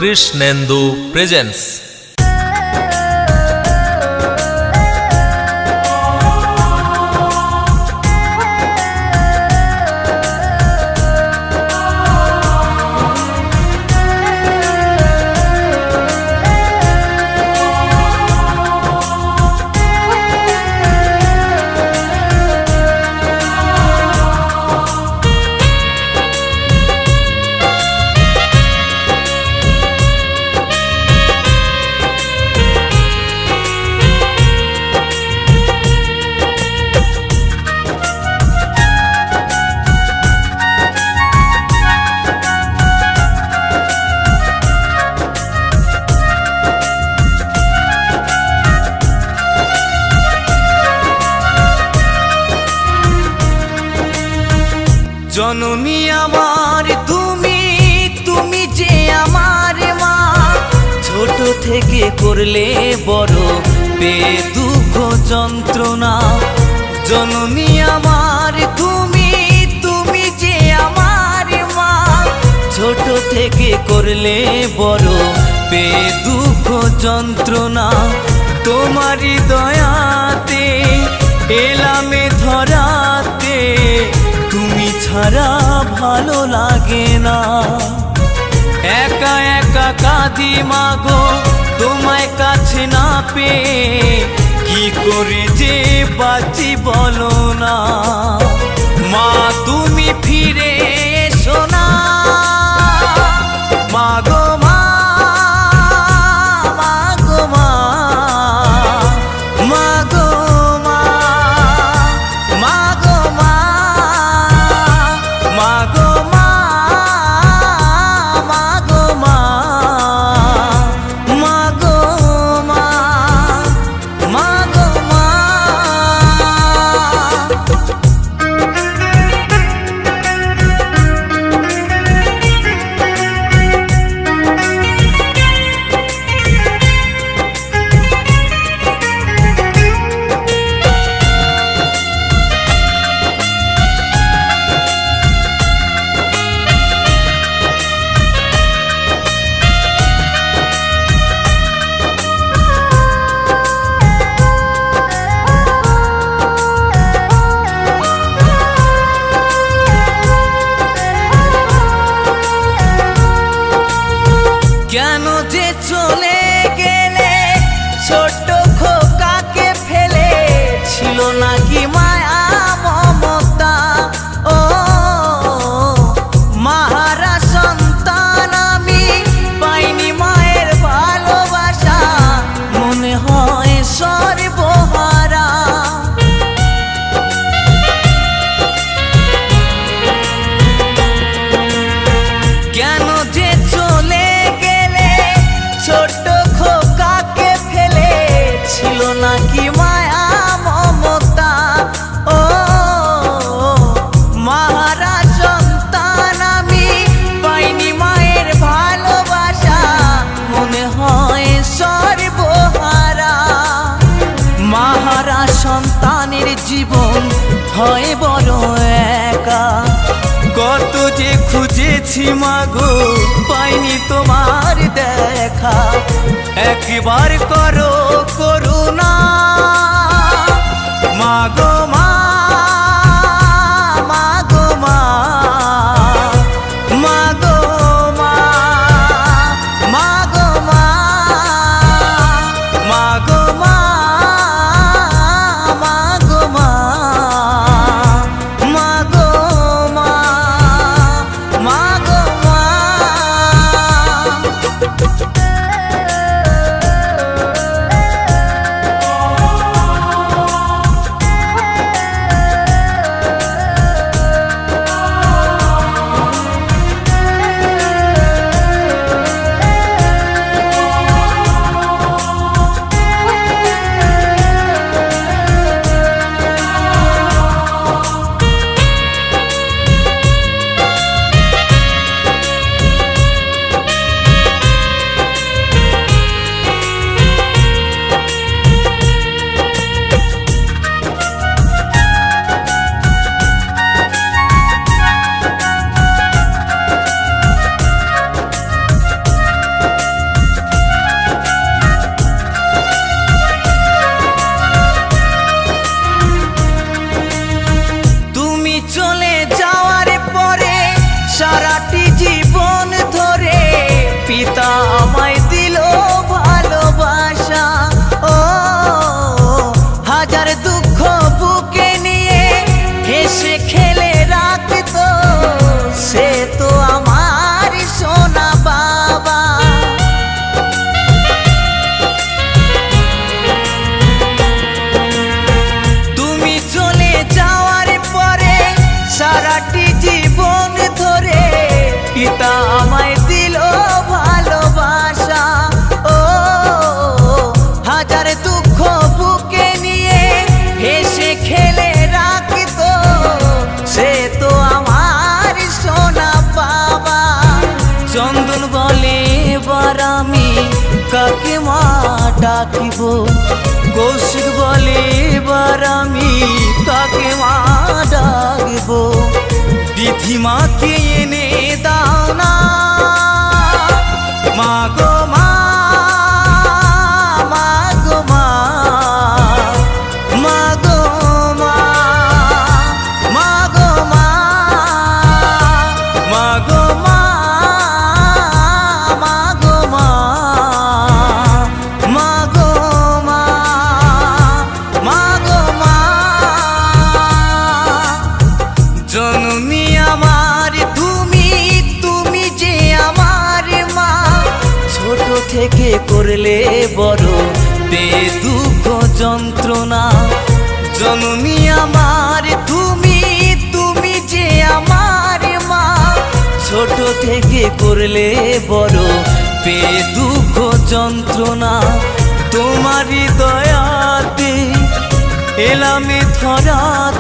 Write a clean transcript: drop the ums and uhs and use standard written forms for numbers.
Krishnendu presents. জননী আমার তুমি, তুমি যে আমার মা, ছোট থেকে করলে বড় দুঃখ যন্ত্রণা। জননী আমার তুমি, তুমি যে আমার মা, ছোট থেকে করলে বড় দুঃখ যন্ত্রণা। তোমারই দয়াতে এলামে ধরাতে, তুমি ছাড়া ভালো লাগে না। একা একা কাঁদি মাগো তোমায় কাছে না পেয়ে, কি করে যে বাঁচি বলো না। মা তুমি ফিরে এসো না, মাগো মা, মাগো মা, মাগো মা, মাগো মা, মাগো মা, মাগো মা, মাগো মা, মাগো মা। কেন যে চলে গেলে ছোট খোকাকে ফেলে, ছিল নাকি মায়া মমতা। ও মাহারা সন্তান আমি, পাইনি মায়ের ভালোবাসা, মনে হয় সর্বহারা। কেন যে চলে ছোট খোকাকে ফেলে, ছিল নাকি মায়া মমতা। ও মাহারা সন্তান আমি, পাইনি মায়ের ভালোবাসা, মনে হয় সর্বহারা। মাহারা সন্তানের জীবন হয় বড় একা, কত যে খুঁজেছি মাগো পাইনি তোমার দেখা। একবার করো করুণা, মাগো মা, মাগো মা, মাগো মা, মাগো মা, মাগো মা, মাগো মা, মাগো মা, মাগো মা। রাখিব। কৌশিক বলে এবার আমি কাকে মা ডাকব। বিধিমাকে এনে দাও না মা গো মা, মা গো মা, মা গো মা, মা গো মা, মা গো মা, মা গো মা, মা গো মা, মা গো মা। জননী আমার তুমি, তুমি যে আমার মা। ছোট থেকে করলে বড় বে দুঃখ যন্ত্রণা। জননী আমার তুমি, তুমি যে আমার মা। ছোট থেকে করলে বড় বে দুঃখ যন্ত্রণা। তোমারই দয়াতে এলাম এ ধরাতে।